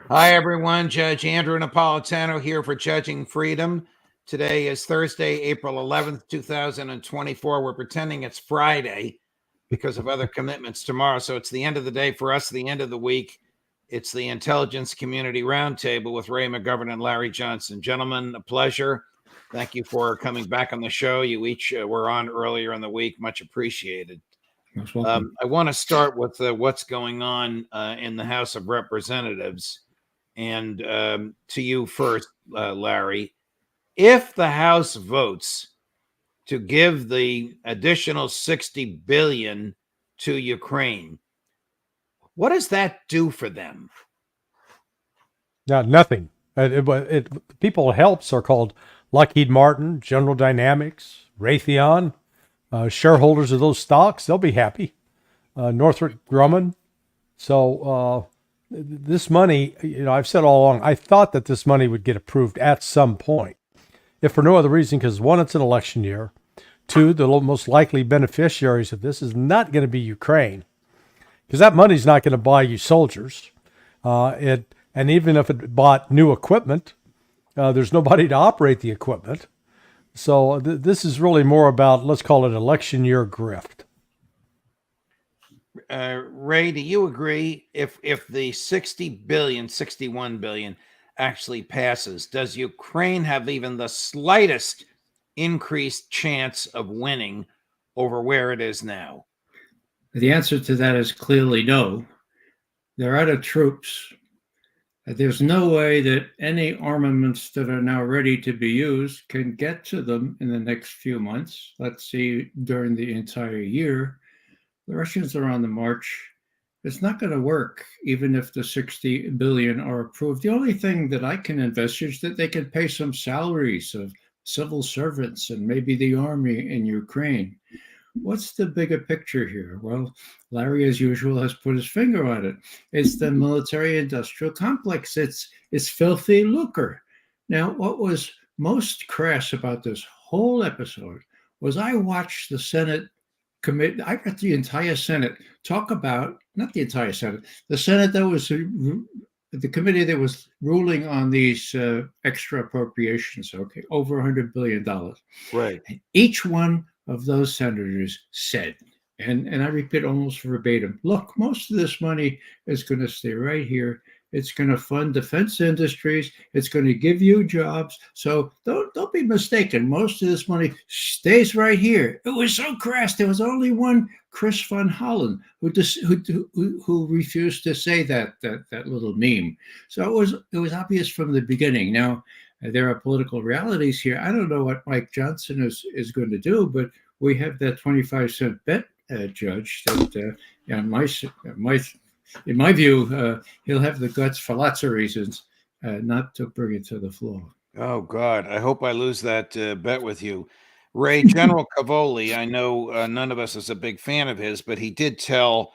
Hi, everyone. Judge Andrew Napolitano here for Judging Freedom. Today is Thursday, April 11th, 2024. We're pretending it's Friday because of other commitments tomorrow. So it's the end of the day for us, the end of the week. It's the Intelligence Community Roundtable with Ray McGovern and Larry Johnson. Gentlemen, a pleasure. Thank you for coming back on the show. You each were on earlier in the week. Much appreciated. I want to start with what's going on in the House of Representatives. And to you first, Larry, if the House votes to give the additional $60 billion to Ukraine, what does that do for them? No, nothing. People it helps are called Lockheed Martin, General Dynamics, Raytheon, shareholders of those stocks. They'll be happy. Northrop Grumman. So this money, I've said all along, I thought that this money would get approved at some point, if for no other reason, because one, it's an election year. Two, the most likely beneficiaries of this is not going to be Ukraine, because that money's not going to buy you soldiers. And even if it bought new equipment, there's nobody to operate the equipment. So this is really more about, let's call it election year grift. Ray, do you agree if the 61 billion actually passes, does Ukraine have even the slightest increased chance of winning over where it is now? The answer to that is clearly no. They're out of troops. There's no way that any armaments that are now ready to be used can get to them in the next few months. Let's see, during the entire year. The Russians are on the march. It's not going to work, even if the 60 billion are approved. The only thing that I can envisage is that they can pay some salaries of civil servants and maybe the army in Ukraine. What's the bigger picture here? Well, Larry, as usual, has put his finger on it. It's the military-industrial complex. It's filthy lucre. Now, what was most crass about this whole episode was I watched the Senate committee. I got the entire Senate talk about, not the entire Senate, the Senate that was the committee that was ruling on these extra appropriations, okay, over $100 billion. Right. And each one of those senators said, and I repeat almost verbatim, look, most of this money is going to stay right here. It's going to fund defense industries. It's going to give you jobs. So don't be mistaken. Most of this money stays right here. It was so crass. There was only one, Chris von Holland, who refused to say that little meme. So it was obvious from the beginning. Now, there are political realities here. I don't know what Mike Johnson is going to do, but we have that 25-cent bet, Judge, that in my view, he'll have the guts for lots of reasons not to bring it to the floor. Oh, God. I hope I lose that bet with you. Ray, General Cavoli, I know none of us is a big fan of his, but he did tell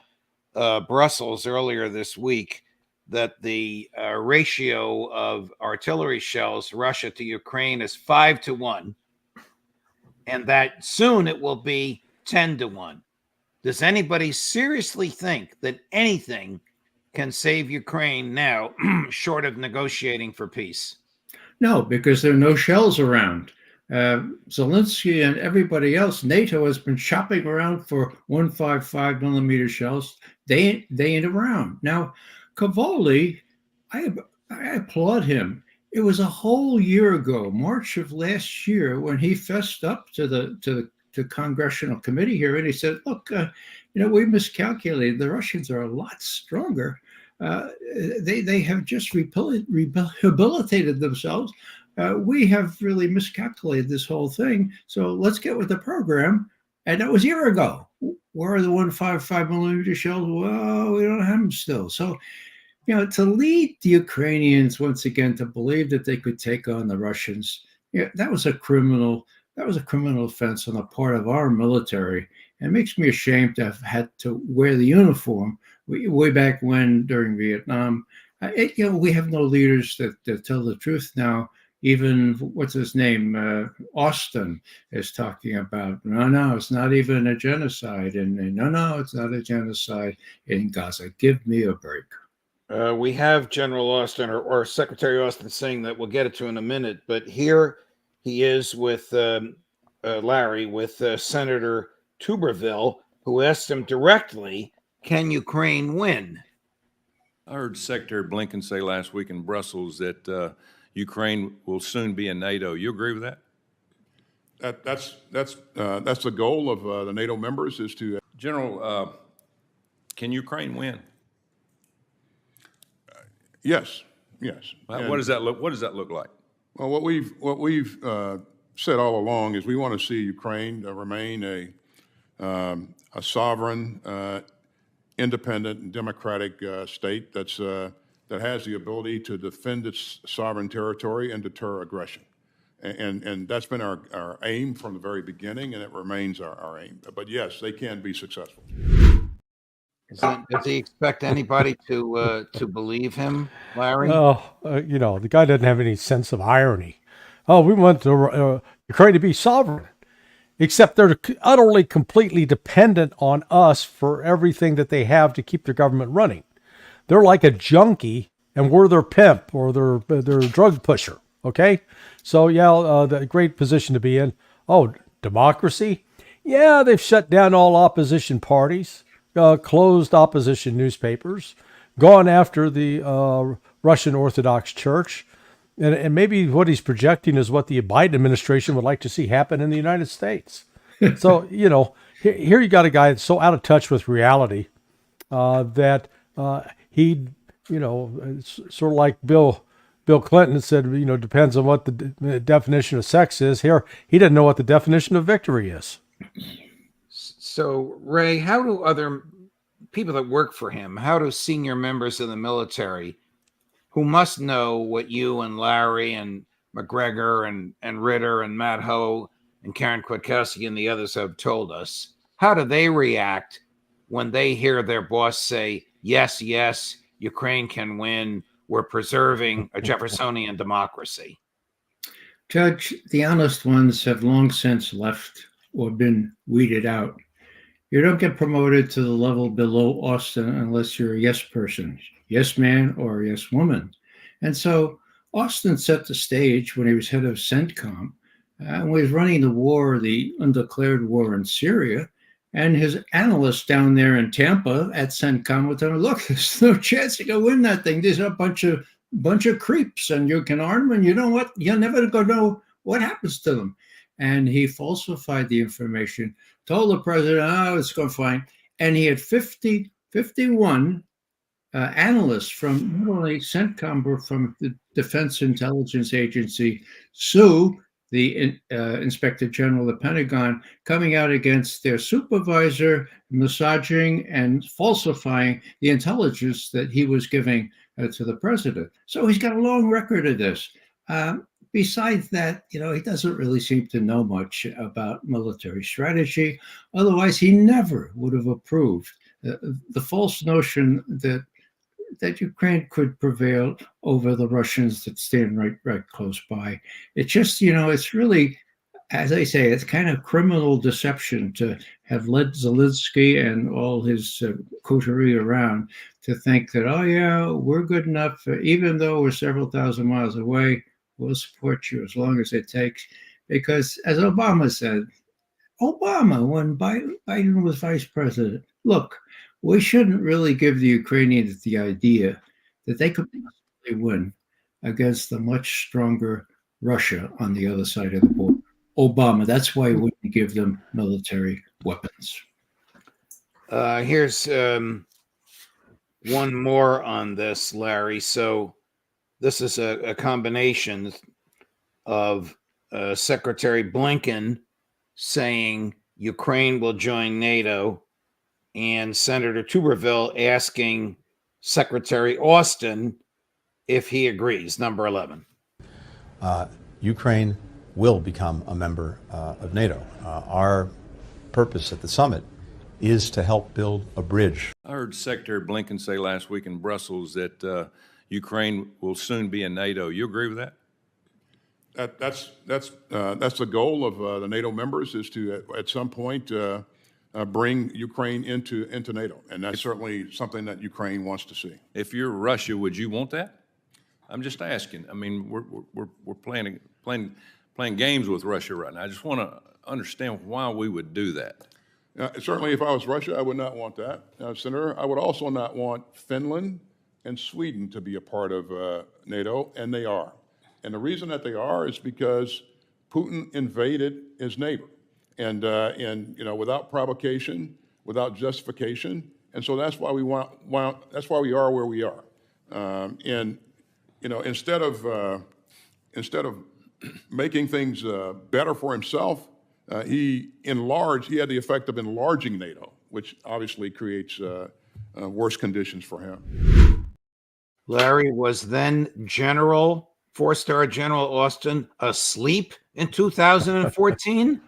Brussels earlier this week that the ratio of artillery shells, Russia to Ukraine, is 5-1, and that soon it will be 10-1. Does anybody seriously think that anything can save Ukraine now, short of negotiating for peace? No, because there are no shells around. Zelensky and everybody else, NATO has been shopping around for 155 millimeter shells. They ain't around. Now, Cavoli, I applaud him. It was a whole year ago, March of last year, when he fessed up to the congressional committee here, and he said, "Look, we miscalculated. The Russians are a lot stronger. They have just rehabilitated themselves. We have really miscalculated this whole thing. So let's get with the program." And that was a year ago. Where are the 155 millimeter shells? Well, we don't have them still. So, to lead the Ukrainians once again to believe that they could take on the Russians, that was a criminal offense on the part of our military. And it makes me ashamed to have had to wear the uniform way back when during Vietnam. We have no leaders that tell the truth now. Even, what's his name, Austin is talking about, no, it's not even a genocide. And no, it's not a genocide in Gaza. Give me a break. We have General Austin or Secretary Austin saying that we'll get it to in a minute, but here he is with Larry, with Senator Tuberville, who asked him directly, can Ukraine win? I heard Secretary Blinken say last week in Brussels that Ukraine will soon be in NATO. You agree with that? That's the goal of the NATO members is to. General, can Ukraine win? Yes. What does that look? What does that look like? Well, what we've said all along is we want to see Ukraine remain a sovereign, independent, and democratic state that has the ability to defend its sovereign territory and deter aggression. And that's been our aim from the very beginning, and it remains our aim. But yes, they can be successful. Does he expect anybody to believe him, Larry? Oh, the guy doesn't have any sense of irony. Oh, we want Ukraine to be sovereign, except they're utterly, completely dependent on us for everything that they have to keep their government running. They're like a junkie, and we're their pimp or their drug pusher. Okay, so yeah, the great position to be in. Oh, democracy? Yeah, they've shut down all opposition parties, closed opposition newspapers, gone after the Russian Orthodox Church, and maybe what he's projecting is what the Biden administration would like to see happen in the United States. So here you got a guy that's so out of touch with reality that he, it's sort of like Bill Clinton said, depends on what the definition of sex is. Here, he didn't know what the definition of victory is. So, Ray, how do other people that work for him, how do senior members of the military who must know what you and Larry and McGregor and Ritter and Matt Ho and Karen Kwiatkowski and the others have told us, how do they react when they hear their boss say, yes, Ukraine can win, we're preserving a Jeffersonian democracy? Judge, the honest ones have long since left or been weeded out. You don't get promoted to the level below Austin unless you're a yes person, yes man or yes woman. And so Austin set the stage when he was head of CENTCOM and was running the undeclared war in Syria. And his analysts down there in Tampa at CENTCOM would tell him, look, there's no chance you can win that thing. There's a bunch of creeps, and you can arm them, and you know what? You're never going to know what happens to them. And he falsified the information, told the president, it's going fine. And he had 51 analysts from not only CENTCOM, but from the Defense Intelligence Agency sue the Inspector General of the Pentagon, coming out against their supervisor, massaging and falsifying the intelligence that he was giving to the president. So he's got a long record of this. Besides that, he doesn't really seem to know much about military strategy. Otherwise, he never would have approved the false notion that Ukraine could prevail over the Russians that stand right close by. It's just, it's really, as I say, it's kind of criminal deception to have led Zelensky and all his coterie around to think that, oh yeah, we're good enough, even though we're several thousand miles away, we'll support you as long as it takes. Because as Obama said, when Biden was vice president, look, we shouldn't really give the Ukrainians the idea that they could possibly win against the much stronger Russia on the other side of the border. Obama, that's why he wouldn't give them military weapons. Here's one more on this, Larry. So this is a combination of Secretary Blinken saying Ukraine will join NATO and Senator Tuberville asking Secretary Austin if he agrees. Number 11. Ukraine will become a member of NATO. Our purpose at the summit is to help build a bridge. I heard Secretary Blinken say last week in Brussels that Ukraine will soon be in NATO. You agree with that? That's the goal of the NATO members is to at some point bring Ukraine into NATO, and that's certainly something that Ukraine wants to see. If you're Russia, would you want that? I'm just asking. I mean, we're playing games with Russia right now. I just want to understand why we would do that. Certainly, if I was Russia, I would not want that, Senator. I would also not want Finland and Sweden to be a part of NATO, and they are. And the reason that they are is because Putin invaded his neighbor, and without provocation, without justification, and so that's why that's why we are where we are. Instead of making things better for himself, he had the effect of enlarging NATO, which obviously creates worse conditions for him. Larry, was then four-star General Austin asleep in 2014?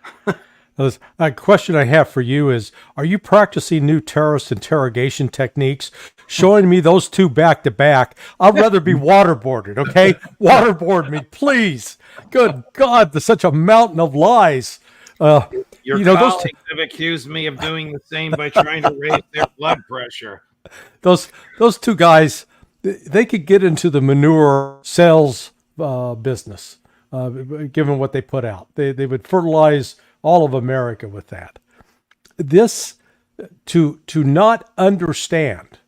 A question I have for you is, are you practicing new terrorist interrogation techniques? Showing me those two back to back. I'd rather be waterboarded, okay? Waterboard me, please. Good God, there's such a mountain of lies. Your colleagues have accused me of doing the same by trying to raise their blood pressure. Those two guys, they could get into the manure sales business, given what they put out. They would fertilize all of America with that. This, to not understand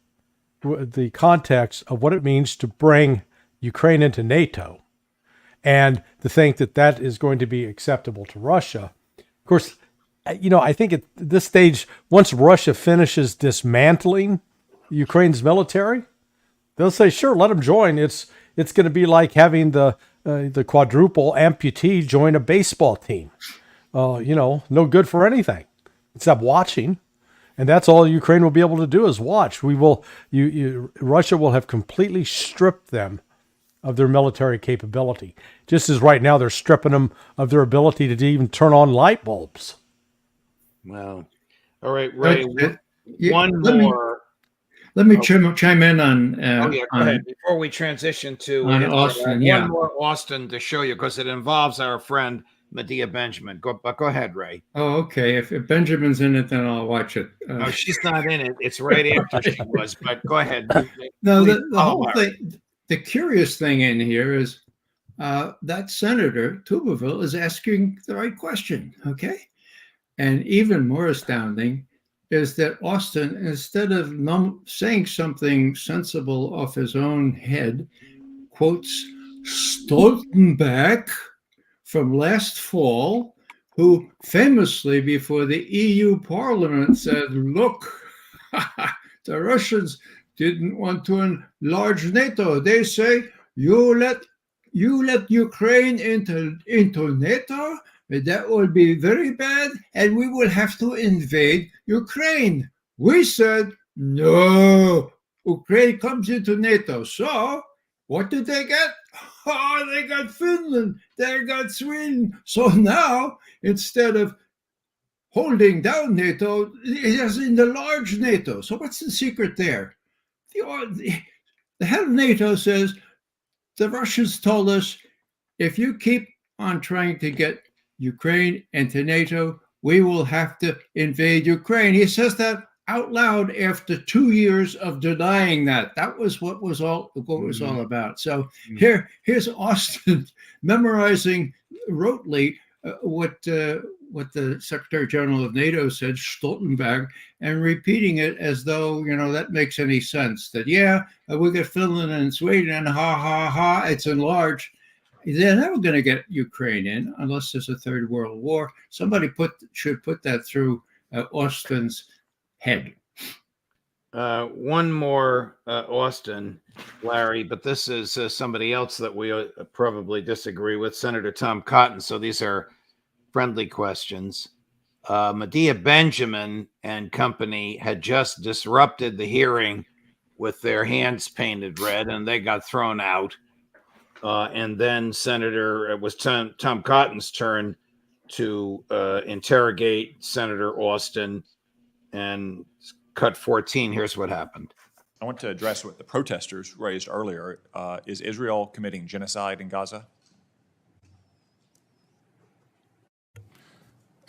the context of what it means to bring Ukraine into NATO, and to think that that is going to be acceptable to Russia. Of course, I think at this stage, once Russia finishes dismantling Ukraine's military, they'll say, sure, let them join. It's going to be like having the quadruple amputee join a baseball team. No good for anything except watching. And that's all Ukraine will be able to do is watch. Russia will have completely stripped them of their military capability. Just as right now they're stripping them of their ability to even turn on light bulbs. Well, all right, Ray, one let more. Let me chime in on. Go ahead. Before we transition to Austin, one more Austin to show you, because it involves our friend Medea Benjamin. Go ahead, Ray. Oh, okay. If Benjamin's in it, then I'll watch it. No, she's not in it. It's right after she was. But go ahead. No, the whole thing. The curious thing in here is that Senator Tuberville is asking the right question. Okay, and even more astounding is that Austin, instead of saying something sensible off his own head, quotes Stoltenberg from last fall, who famously before the EU Parliament said, look, the Russians didn't want to enlarge NATO. They say, you let Ukraine into NATO, that will be very bad, and we will have to invade Ukraine. We said, no, Ukraine comes into NATO. So what did they get? Oh, they got Finland, they got Sweden. So now, instead of holding down NATO, it has enlarged NATO. So what's the secret there? The head of NATO says, the Russians told us, if you keep on trying to get Ukraine into NATO, we will have to invade Ukraine. He says that out loud after 2 years of denying that. That was what was all about. So here's Austin memorizing rotely what the Secretary General of NATO said, Stoltenberg, and repeating it as though, that makes any sense. That, we get Finland and Sweden, and ha, ha, ha, it's enlarged. They're never going to get Ukraine in unless there's a third world war. Somebody should put that through Austin's head. One more, Austin, Larry, but this is somebody else that we probably disagree with, Senator Tom Cotton. So these are friendly questions. Medea Benjamin and company had just disrupted the hearing with their hands painted red, and they got thrown out. And then it was Tom Cotton's turn to interrogate Senator Austin, and cut 14. Here's what happened. I want to address what the protesters raised earlier. Is Israel committing genocide in Gaza?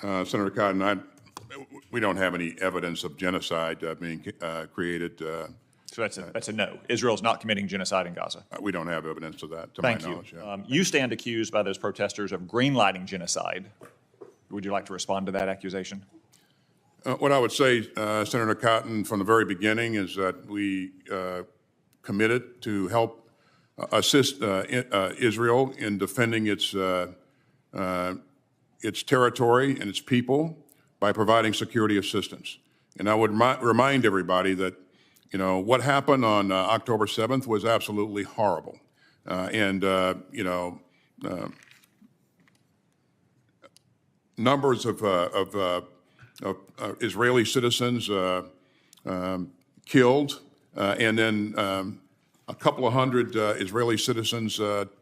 Senator Cotton, We don't have any evidence of genocide being created. So that's a no. Israel's not committing genocide in Gaza. We don't have evidence of that, to Thank my you. knowledge. Yeah. You stand accused by those protesters of greenlighting genocide. Would you like to respond to that accusation? What I would say, Senator Cotton, from the very beginning is that we committed to help assist Israel in defending its territory and its people by providing security assistance. And I would remind everybody that, what happened on October 7th was absolutely horrible. Numbers of Israeli citizens killed, and then a couple of hundred Israeli citizens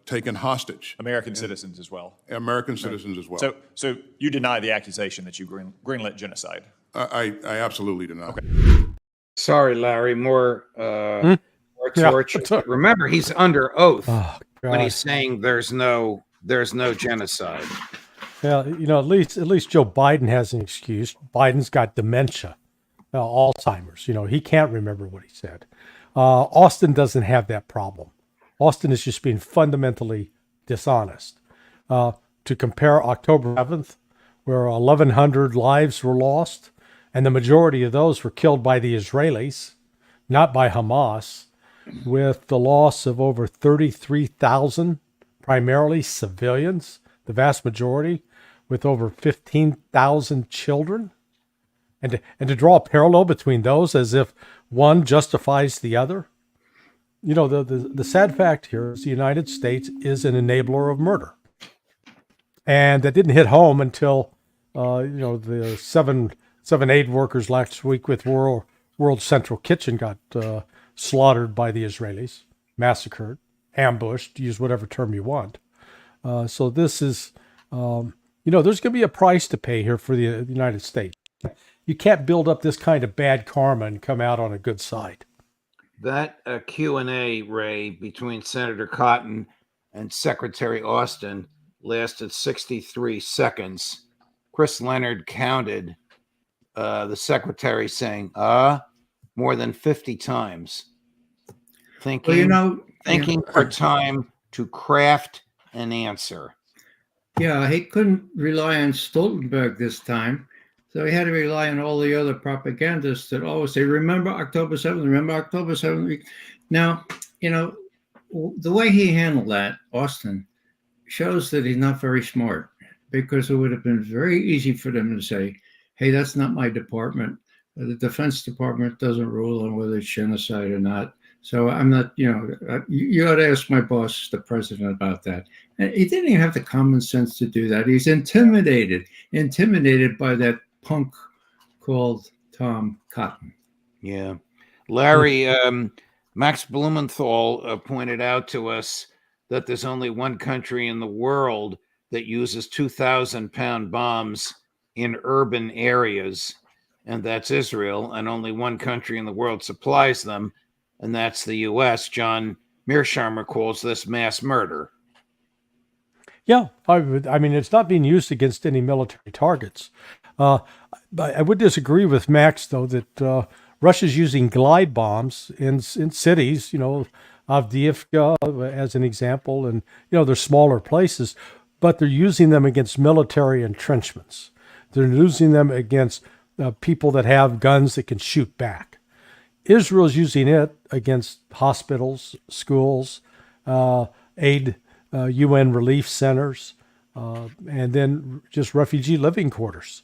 taken hostage. American citizens as well. American citizens as well. So you deny the accusation that you greenlit genocide? I absolutely deny. Okay. Sorry, Larry. More torture. Yeah. Remember, he's under oath Oh, when he's gosh. saying there's no genocide. Yeah, at least Joe Biden has an excuse. Biden's got dementia, Alzheimer's. He can't remember what he said. Austin doesn't have that problem. Austin is just being fundamentally dishonest. To compare October 7th, where 1,100 lives were lost, and the majority of those were killed by the Israelis, not by Hamas, with the loss of over 33,000, primarily civilians, the vast majority, with over 15,000 children. And to draw a parallel between those as if one justifies the other. The sad fact here is the United States is an enabler of murder. And that didn't hit home until, the seven aid workers last week with World Central Kitchen got slaughtered by the Israelis, massacred, ambushed, use whatever term you want. So this is, there's going to be a price to pay here for the United States. You can't build up this kind of bad karma and come out on a good side. That Q&A, Ray, between Senator Cotton and Secretary Austin lasted 63 seconds. Chris Leonard counted the secretary saying, more than 50 times. Thinking for time to craft an answer. Yeah, he couldn't rely on Stoltenberg this time. So he had to rely on all the other propagandists that always say, remember October 7th, remember October 7th. Now, the way he handled that, Austin, shows that he's not very smart, because it would have been very easy for them to say, hey, that's not my department. The Defense Department doesn't rule on whether it's genocide or not. So I'm not, you ought to ask my boss, the president, about that. And he didn't even have the common sense to do that. He's intimidated by that punk called Tom Cotton. Yeah. Larry, Max Blumenthal pointed out to us that there's only one country in the world that uses 2,000-pound bombs in urban areas, and that's Israel, and only one country in the world supplies them, and that's the U.S. John Mearsheimer calls this mass murder. Yeah, I mean, it's not being used against any military targets. I would disagree with Max, though, that Russia's using glide bombs in cities, Avdiivka as an example, and, they're smaller places, but they're using them against military entrenchments. They're using them against people that have guns that can shoot back. Israel's using it against hospitals, schools, UN relief centers, and then just refugee living quarters.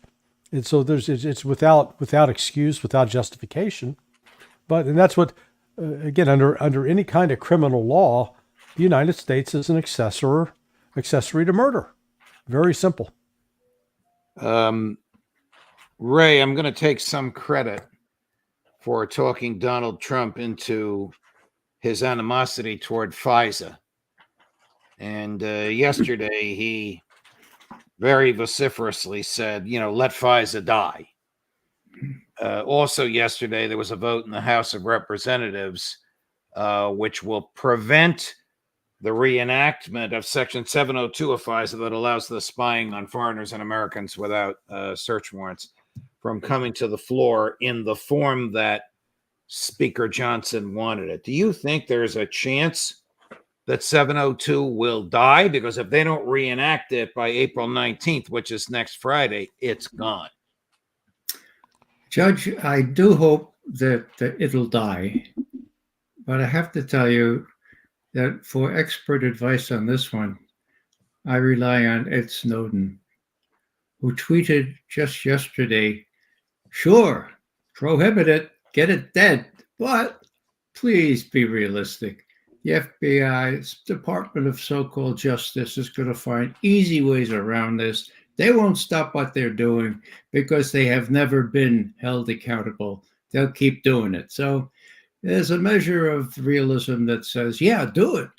And so it's without excuse, without justification. And that's what, again, under any kind of criminal law, the United States is an accessory to murder. Very simple. Ray, I'm going to take some credit for talking Donald Trump into his animosity toward FISA. And yesterday he very vociferously said, let FISA die. Also yesterday, there was a vote in the House of Representatives which will prevent the reenactment of Section 702 of FISA that allows the spying on foreigners and Americans without search warrants. from coming to the floor in the form that Speaker Johnson wanted it. Do you think there's a chance that 702 will die? Because if they don't reenact it by April 19th, which is next Friday, it's gone. Judge, I do hope that it'll die, but I have to tell you that for expert advice on this one, I rely on Ed Snowden, who tweeted just yesterday, sure, prohibit it, get it dead, but please be realistic. The FBI's Department of So-Called Justice is going to find easy ways around this. They won't stop what they're doing because they have never been held accountable. They'll keep doing it. So there's a measure of realism that says, yeah, do it,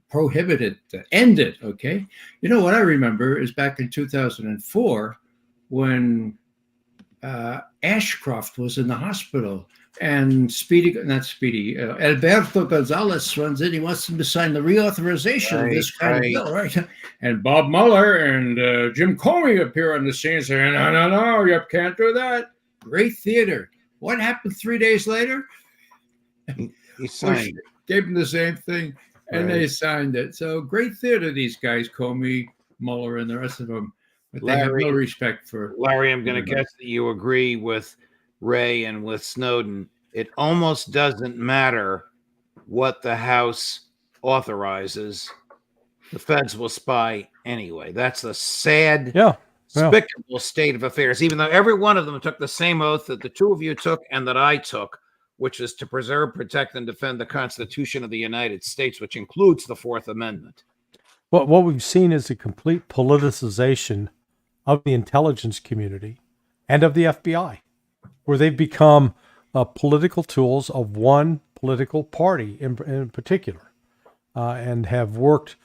prohibit it, end it, okay? You know, what I remember is back in 2004 when Ashcroft was in the hospital and Alberto Gonzalez runs in. He wants him to sign the reauthorization of this kind of bill, right? And Bob Mueller and Jim Comey appear on the scene saying, no, you can't do that. Great theater. What happened 3 days later? He signed it. Gave him the same thing, and they signed it. So great theater, these guys, Comey, Mueller, and the rest of them. But they have no respect for Larry. I'm going to guess that you agree with Ray and with Snowden. It almost doesn't matter what the House authorizes. The feds will spy anyway. That's a sad, despicable state of affairs, even though every one of them took the same oath that the two of you took and that I took, which is to preserve, protect, and defend the Constitution of the United States, which includes the Fourth Amendment. What we've seen is a complete politicization of the intelligence community and of the FBI, where they've become political tools of one political party in particular, and have worked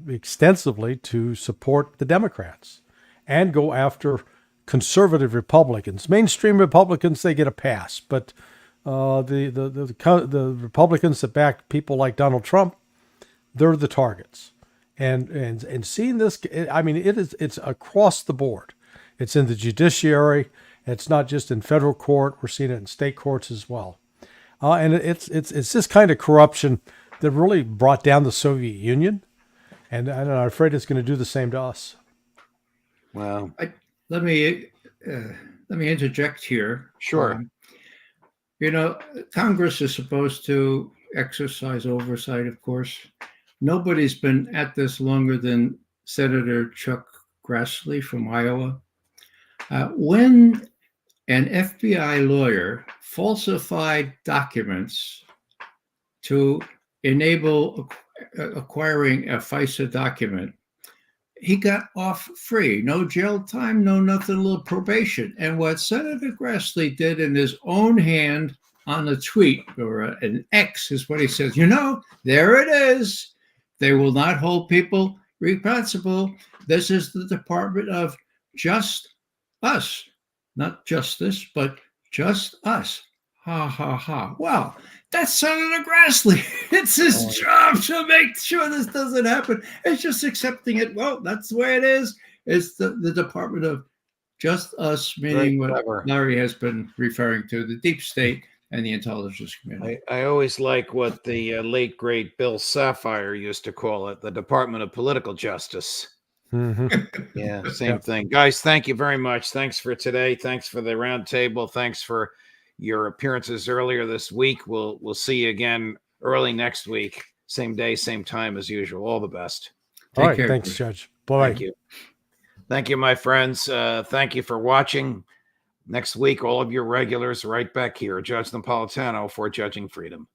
extensively to support the Democrats and go after conservative Republicans. Mainstream Republicans, they get a pass, but the Republicans that back people like Donald Trump, they're the targets. And seeing this, I mean, it's across the board. It's in the judiciary. It's not just in federal court. We're seeing it in state courts as well. And it's this kind of corruption that really brought down the Soviet Union, and I'm afraid it's going to do the same to us. Well, let me interject here. Sure. You know, Congress is supposed to exercise oversight, of course. Nobody's been at this longer than Senator Chuck Grassley from Iowa. When an FBI lawyer falsified documents to enable acquiring a FISA document, he got off free. No jail time, no nothing, a little probation. And what Senator Grassley did in his own hand on a tweet or an X is what he says, you know, there it is. They will not hold people responsible. This is the Department of Just Us. Not justice, but just us. Ha, ha, ha. Well, that's Senator Grassley. It's his job to make sure this doesn't happen. It's just accepting it. Well, that's the way it is. It's the Department of Just Us, meaning what Larry has been referring to, the deep state and the intelligence community. I always like what the late, great Bill Sapphire used to call it, the Department of Political Justice. Mm-hmm. Yeah, same thing. Guys, thank you very much. Thanks for today. Thanks for the roundtable. Thanks for your appearances earlier this week. We'll see you again early next week. Same day, same time as usual. All the best. All right. Thanks, Judge. Bye. Thank you. Thank you, my friends. Thank you for watching. Next week, all of your regulars right back here. Judge Napolitano for Judging Freedom.